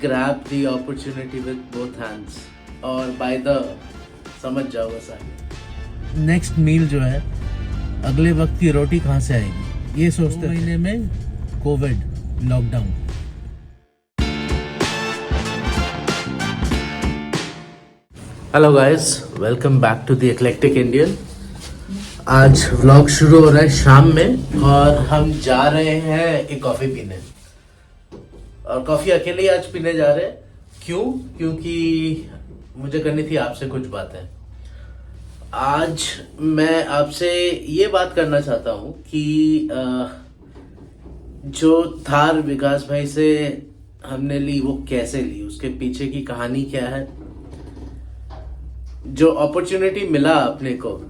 grab the opportunity with both hands और by the समझ जाओ बस आगे। नेक्स्ट मील जो है अगले वक्त की रोटी कहाँ से आएगी ये सोचते महीने में COVID lockdown. Hello guys, welcome back to the eclectic Indian. आज व्लॉग शुरू हो रहा है शाम में और हम जा रहे हैं एक कॉफ़ी पीने। और कॉफ़ी अकेले ही आज पीने जा रहे हैं। क्यों? क्योंकि मुझे करनी थी आपसे कुछ बातें। आज मैं आपसे ये बात करना चाहता हूँ कि जो थार विकास भाई से हमने ली वो कैसे ली, उसके पीछे की कहानी क्या है, जो अपॉर्चुनिटी मिला अपने को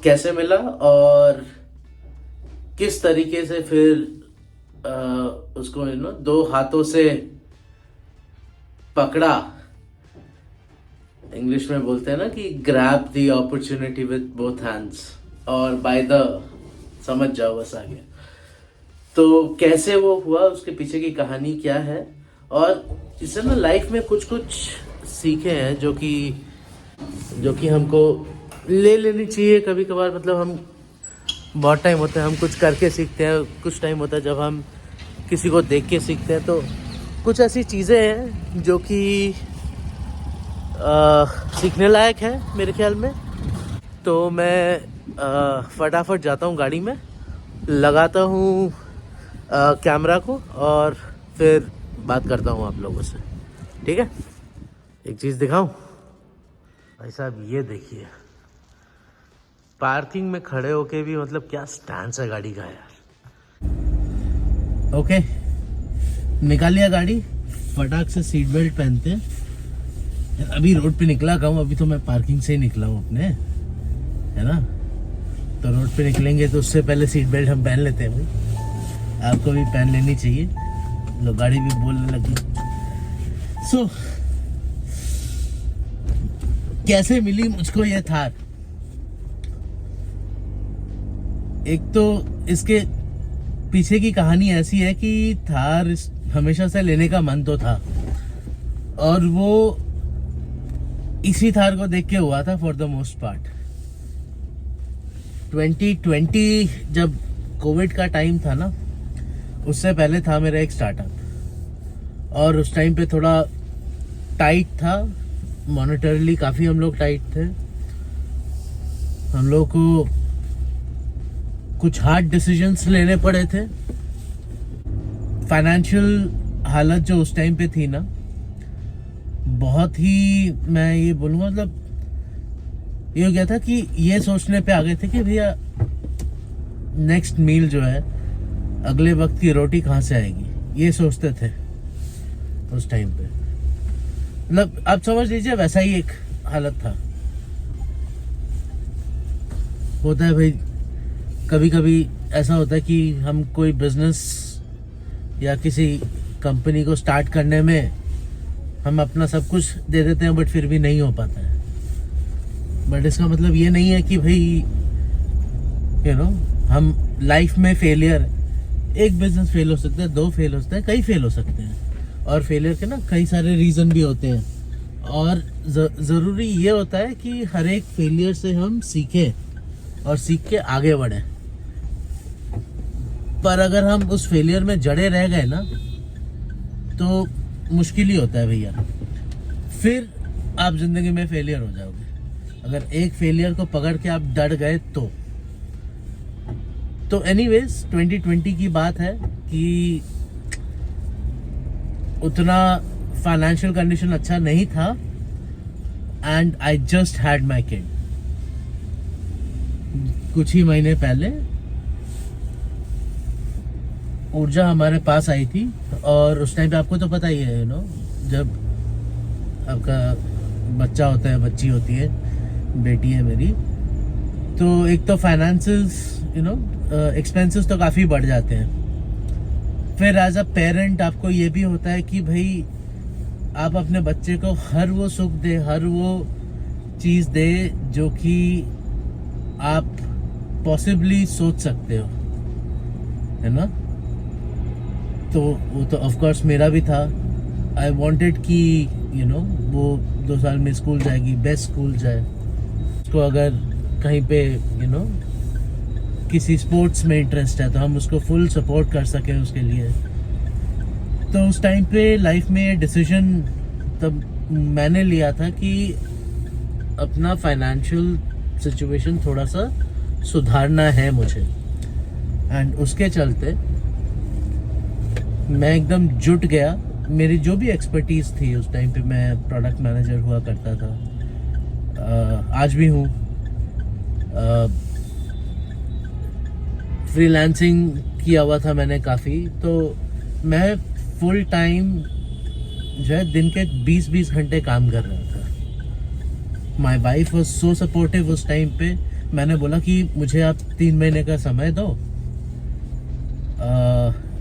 कैसे मिला और किस तरीके से फिर उसको दो हाथों से पकड़ा। इंग्लिश में बोलते हैं ना कि grab the opportunity with both hands और बाय द समझ जाओ बस आगे। तो कैसे वो हुआ, उसके पीछे की कहानी क्या है और इससे ना लाइफ में कुछ कुछ सीखे हैं जो कि हमको ले लेनी चाहिए कभी कभार। मतलब हम बहुत टाइम होता है हम कुछ करके सीखते हैं, कुछ टाइम होता है जब हम किसी को देख के सीखते हैं। तो कुछ ऐसी चीज़ें हैं जो कि सीखने लायक है मेरे ख्याल में। तो मैं फटाफट जाता हूँ, गाड़ी में लगाता हूँ कैमरा को और फिर बात करता हूँ आप लोगों से। ठीक है, एक चीज़ दिखाऊं भाई साहब, ये देखिए पार्किंग में खड़े होके भी मतलब क्या स्टैंड है गाड़ी का यार। ओके, निकाल लिया गाड़ी, फटाक से सीट बेल्ट पहनते हैं। अभी रोड पे निकला कहूँ, अभी तो मैं पार्किंग से ही निकला हूँ अपने, है ना। तो रोड पे निकलेंगे तो उससे पहले सीट बेल्ट हम पहन लेते हैं भाई, आपको भी पहन लेनी चाहिए। लो गाड़ी भी बोलने लगी। सो कैसे मिली मुझको ये थार? एक तो इसके पीछे की कहानी ऐसी है कि थार हमेशा से लेने का मन तो था और वो इसी थार को देख के हुआ था फॉर द मोस्ट पार्ट। 2020 जब कोविड का टाइम था ना, उससे पहले था मेरा एक स्टार्टअप और उस टाइम पे थोड़ा टाइट था मॉनेटरली, काफ़ी हम लोग टाइट थे। हम लोग को कुछ हार्ड डिसीजंस लेने पड़े थे। फाइनेंशियल हालत जो उस टाइम पे थी ना, बहुत ही, मैं ये बोलूँगा मतलब ये हो गया था कि ये सोचने पे आ गए थे कि भैया नेक्स्ट मील जो है अगले वक्त की रोटी कहाँ से आएगी, ये सोचते थे उस टाइम पे। मतलब आप समझ लीजिए वैसा ही एक हालत था। होता है भाई, कभी कभी ऐसा होता है कि हम कोई बिजनेस या किसी कंपनी को स्टार्ट करने में हम अपना सब कुछ दे देते हैं बट फिर भी नहीं हो पाता है। बट इसका मतलब ये नहीं है कि भाई हम लाइफ में फेलियर, एक बिजनेस फेल हो सकता है, दो फेल हो सकते हैं, कई फेल हो सकते हैं और फेलियर के ना कई सारे रीज़न भी होते हैं। और ज़रूरी ये होता है कि हर एक फेलियर से हम सीखें और सीख के आगे बढ़ें। पर अगर हम उस फेलियर में जड़े रह गए ना तो मुश्किल ही होता है भैया, फिर आप ज़िंदगी में फेलियर हो जाओगे। अगर एक फेलियर को पकड़ के आप डर गए तो एनीवेज 2020 की बात है कि उतना फाइनेंशियल कंडीशन अच्छा नहीं था and I just had my kid. कुछ ही महीने पहले ऊर्जा हमारे पास आई थी और उस टाइम पे आपको तो पता ही है जब आपका बच्चा होता है, बच्ची होती है, बेटी है मेरी, तो एक तो फाइनेंसेस एक्सपेंसेस तो काफ़ी बढ़ जाते हैं। फिर एज अ पेरेंट आपको ये भी होता है कि भाई आप अपने बच्चे को हर वो सुख दे, हर वो चीज़ दे जो कि आप पॉसिबली सोच सकते हो, है ना। तो वो तो ऑफ कोर्स मेरा भी था. आई वांटेड कि वो 2 साल में स्कूल जाएगी, बेस्ट स्कूल जाए. उसको अगर कहीं पे किसी स्पोर्ट्स में इंटरेस्ट है तो हम उसको फुल सपोर्ट कर सकें उसके लिए. तो उस टाइम पे लाइफ में डिसीजन तब मैंने लिया था कि अपना फाइनेंशियल सिचुएशन थोड़ा सा सुधारना है मुझे. एंड उसके चलते मैं एकदम जुट गया. मेरी जो भी एक्सपर्टीज थी उस टाइम पे, मैं प्रोडक्ट मैनेजर हुआ करता था, आज भी हूँ. फ्रीलांसिंग किया हुआ था मैंने काफ़ी. तो मैं फुल टाइम जो है दिन के 20-20 घंटे काम कर रहा था. My wife was so supportive उस टाइम पे. मैंने बोला कि मुझे आप 3 महीने का समय दो,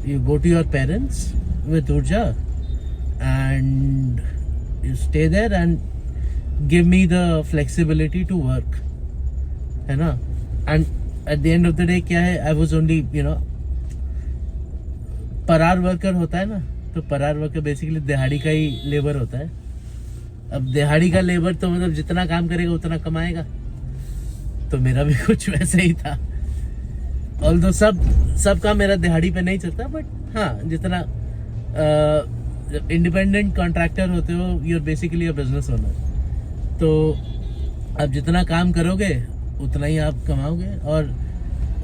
you go to your parents with Urja and you stay there and give me the flexibility to work, है ना. And at the end of the day क्या है, आई वॉज ओनली परार वर्कर होता है ना, तो परार वर्कर बेसिकली दिहाड़ी का ही लेबर होता है. अब दिहाड़ी का लेबर तो मतलब जितना काम करेगा उतना कमाएगा. तो मेरा भी कुछ वैसे ही था. ऑल्दो सब काम मेरा दिहाड़ी पे नहीं चलता, बट हाँ, जितना इंडिपेंडेंट कॉन्ट्रैक्टर होते हो, you are basically a business owner. तो आप जितना काम करोगे उतना ही आप कमाओगे. और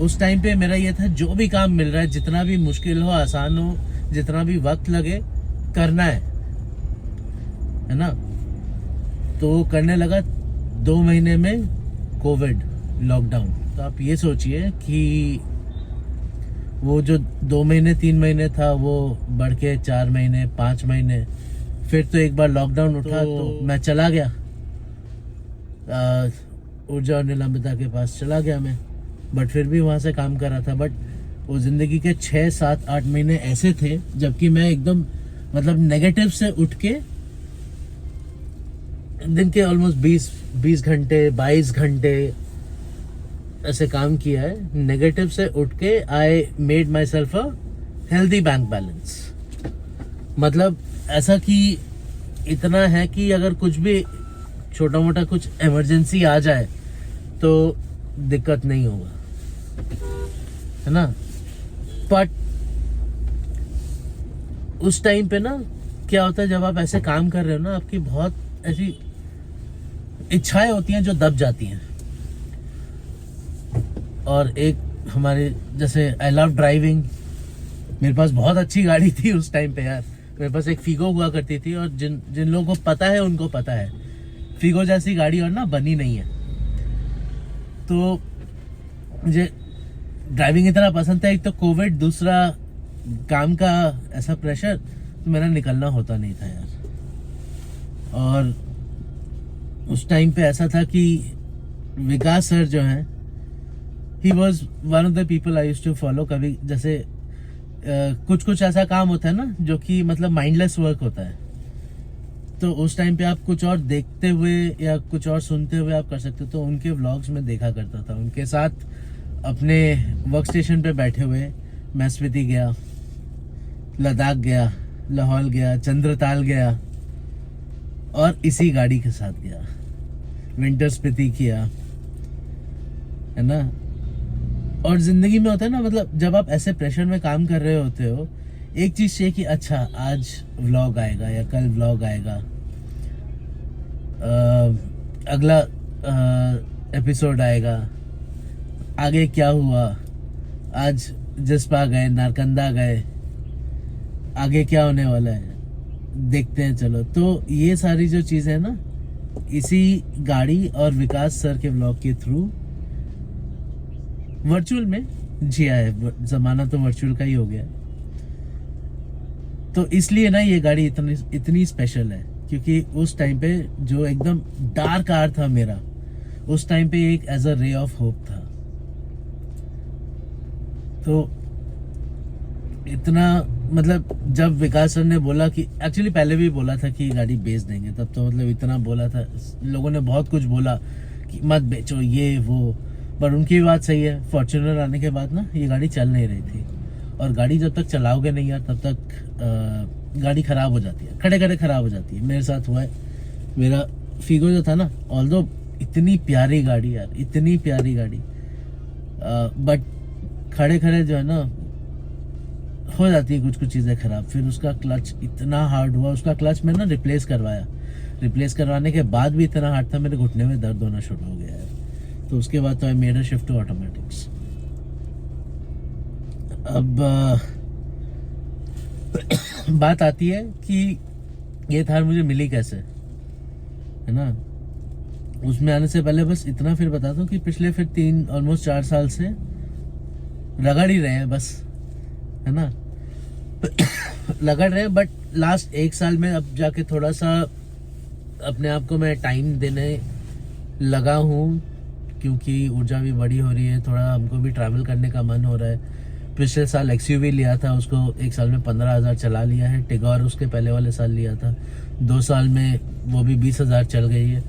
उस टाइम पे मेरा ये था, जो भी काम मिल रहा है, जितना भी मुश्किल हो, आसान हो, जितना भी वक्त लगे, करना है ना. तो करने लगा. 2 महीने में कोविड लॉकडाउन. तो आप ये सोचिए कि वो जो 2 महीने 3 महीने था वो बढ़ के 4 महीने 5 महीने. फिर तो एक बार लॉकडाउन उठा तो मैं चला गया, ऊर्जा और निलंबिता के पास चला गया मैं. बट फिर भी वहाँ से काम कर रहा था. बट वो ज़िंदगी के 6, 7, 8 महीने ऐसे थे जबकि मैं एकदम मतलब नेगेटिव से उठ के दिन के ऑलमोस्ट 20 घंटे 22 घंटे ऐसे काम किया है. नेगेटिव से उठ के I made my self a healthy bank balance. मतलब ऐसा कि इतना है कि अगर कुछ भी छोटा मोटा कुछ इमरजेंसी आ जाए तो दिक्कत नहीं होगा, है ना. बट उस टाइम पे ना क्या होता है, जब आप ऐसे काम कर रहे हो ना, आपकी बहुत ऐसी इच्छाएं होती हैं जो दब जाती हैं. और एक हमारे जैसे आई लव ड्राइविंग. मेरे पास बहुत अच्छी गाड़ी थी उस टाइम पे यार. मेरे पास एक फीगो हुआ करती थी, और जिन लोगों को पता है उनको पता है, फीगो जैसी गाड़ी और ना बनी नहीं है. तो मुझे ड्राइविंग इतना पसंद था. एक तो कोविड, दूसरा काम का ऐसा प्रेशर, तो मेरा निकलना होता नहीं था यार. और उस टाइम पे ऐसा था कि विकास सर जो हैं, he was one of the people I used to follow. कभी जैसे कुछ ऐसा काम होता है ना जो कि मतलब माइंडलेस वर्क होता है, तो उस टाइम पे आप कुछ और देखते हुए या कुछ और सुनते हुए आप कर सकते हो. तो उनके व्लॉग्स में देखा करता था, उनके साथ अपने वर्क स्टेशन पे बैठे हुए मैं स्पीति गया, लद्दाख गया, लाहौल गया, चंद्रताल गया, और इसी गाड़ी के साथ गया. विंटर स्पीति किया, है ना. और जिंदगी में होता है ना, मतलब जब आप ऐसे प्रेशर में काम कर रहे होते हो, एक चीज चाहिए कि अच्छा आज व्लॉग आएगा या कल व्लॉग आएगा, अगला एपिसोड आएगा, आगे क्या हुआ, आज जसपा गए, नारकंदा गए, आगे क्या होने वाला है, देखते हैं चलो. तो ये सारी जो चीज़ें हैं ना, इसी गाड़ी और विकास सर के व्लॉग के थ्रू वर्चुअल में जिया है. ज़माना तो वर्चुअल का ही हो गया. तो इसलिए ना ये गाड़ी इतनी स्पेशल है, क्योंकि उस टाइम पे जो एकदम डार्क आर था मेरा, उस टाइम पे एक as a ray of hope था. तो इतना मतलब जब विकास सर ने बोला कि, एक्चुअली पहले भी बोला था कि गाड़ी बेच देंगे, तब तो मतलब इतना बोला था, लोगों ने बहुत कुछ बोला कि मत बेचो ये वो, पर उनकी बात सही है. फॉर्च्यूनर आने के बाद ना ये गाड़ी चल नहीं रही थी, और गाड़ी जब तक चलाओगे नहीं यार तब तक गाड़ी ख़राब हो जाती है, खड़े खड़े ख़राब हो जाती है। मेरे साथ हुआ है। मेरा फीगो जो था ना, ऑल्दो इतनी प्यारी गाड़ी यार, इतनी प्यारी गाड़ी, बट खड़े खड़े जो है ना हो जाती है कुछ कुछ चीज़ें ख़राब। फिर उसका क्लच इतना हार्ड हुआ, उसका क्लच मैंने ना रिप्लेस करवाया। रिप्लेस करवाने के बाद भी इतना हार्ड था, मेरे घुटने में दर्द होना शुरू हो गया है। तो उसके बाद तो I made a shift to automatics. अब बात आती है कि ये थार मुझे मिली कैसे, है ना। उसमें आने से पहले बस इतना फिर बताता हूँ कि पिछले फिर 4 साल से रगड़ ही रहे हैं बस, है ना। रगड़ रहे हैं, बट लास्ट 1 साल में अब जाके थोड़ा सा अपने आप को मैं टाइम देने लगा हूँ, क्योंकि ऊर्जा भी बड़ी हो रही है, थोड़ा हमको भी ट्रैवल करने का मन हो रहा है। पिछले साल XUV लिया था, उसको 1 साल में 15,000 चला लिया है। टिगोर उसके पहले वाले साल लिया था, 2 साल में वो भी 20,000 चल गई है।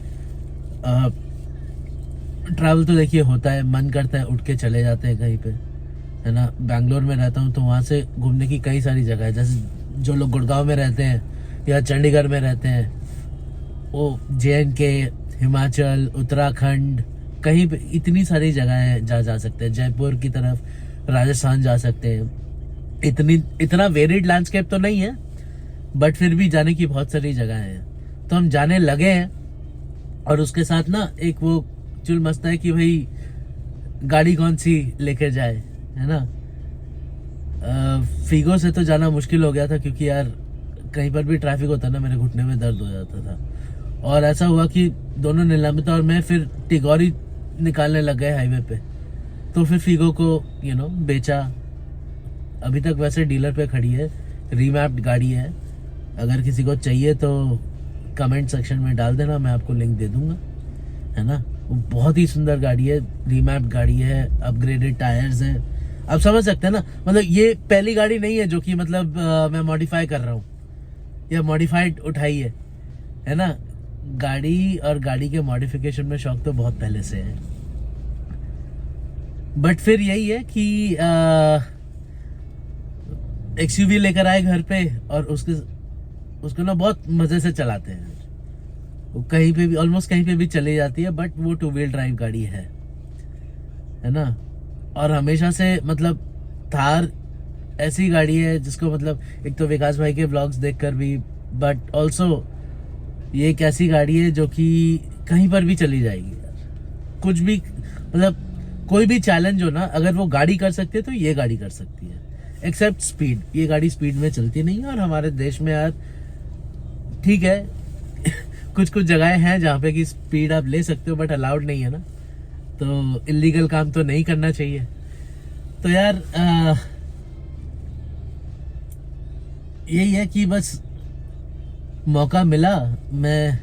ट्रैवल तो देखिए होता है, मन करता है उठ के चले जाते हैं कहीं पे, है ना। बैंगलोर में रहता हूँ तो वहाँ से घूमने की कई सारी जगह है। जैसे जो लोग गुड़गांव में रहते हैं या चंडीगढ़ में रहते हैं, वो JNK, हिमाचल, उत्तराखंड, कहीं पे इतनी सारी जगह है जहाँ जा सकते हैं। जयपुर की तरफ, राजस्थान जा सकते हैं। इतना वेरिड लैंडस्केप तो नहीं है, बट फिर भी जाने की बहुत सारी जगह हैं। तो हम जाने लगे हैं, और उसके साथ ना एक वो चुल मचता है कि भाई गाड़ी कौन सी लेकर जाए, है ना। फीगो से तो जाना मुश्किल हो गया था, क्योंकि यार कहीं पर भी ट्रैफिक होता ना मेरे घुटने में दर्द हो जाता था। और ऐसा हुआ कि दोनों नीलामी था और मैं फिर टिगोरी निकालने लग गए हाईवे पे। तो फिर फीगो को बेचा। अभी तक वैसे डीलर पे खड़ी है, रीमैप्ड गाड़ी है। अगर किसी को चाहिए तो कमेंट सेक्शन में डाल देना, मैं आपको लिंक दे दूंगा, है ना। वो बहुत ही सुंदर गाड़ी है, रीमैप्ड गाड़ी है, अपग्रेडेड टायर्स हैं। आप समझ सकते हैं ना, मतलब ये पहली गाड़ी नहीं है जो कि मतलब मैं मॉडिफाई कर रहा हूँ या मॉडिफाइड उठाई है ना। गाड़ी और गाड़ी के मॉडिफिकेशन में शौक तो बहुत पहले से है। बट फिर यही है कि XUV लेकर आए घर पे, और उसको ना बहुत मजे से चलाते हैं। वो कहीं पे भी, ऑलमोस्ट कहीं पे भी चली जाती है, बट वो 2 व्हील ड्राइव गाड़ी है ना। और हमेशा से मतलब थार ऐसी गाड़ी है जिसको मतलब एक तो विकास भाई के व्लॉग्स देखकर भी, बट ऑल्सो ये एक ऐसी गाड़ी है जो कि कहीं पर भी चली जाएगी यार। कुछ भी मतलब कोई भी चैलेंज हो ना, अगर वो गाड़ी कर सकती है तो ये गाड़ी कर सकती है, एक्सेप्ट स्पीड। ये गाड़ी स्पीड में चलती नहीं है, और हमारे देश में यार ठीक है कुछ कुछ जगहें हैं जहाँ पे कि स्पीड आप ले सकते हो, बट अलाउड नहीं है ना। तो इलीगल काम तो नहीं करना चाहिए। तो यार यही है कि बस मौका मिला, मैं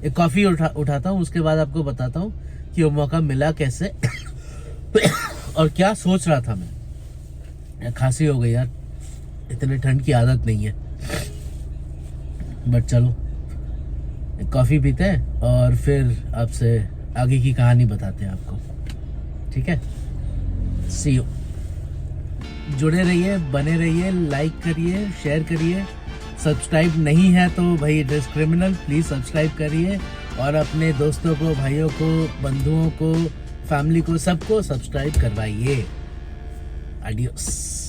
एक कॉफ़ी उठाता हूँ, उसके बाद आपको बताता हूँ कि वो मौका मिला कैसे और क्या सोच रहा था मैं। खांसी हो गई यार, इतने ठंड की आदत नहीं है, बट चलो कॉफ़ी पीते हैं और फिर आपसे आगे की कहानी बताते हैं आपको, ठीक है। सी यू। जुड़े रहिए, बने रहिए, लाइक करिए, शेयर करिए। सब्सक्राइब नहीं है तो भाई it is criminal, please subscribe करिए, और अपने दोस्तों को, भाइयों को, बंधुओं को, फैमिली को, सबको सब्सक्राइब करवाइए। एडियोस।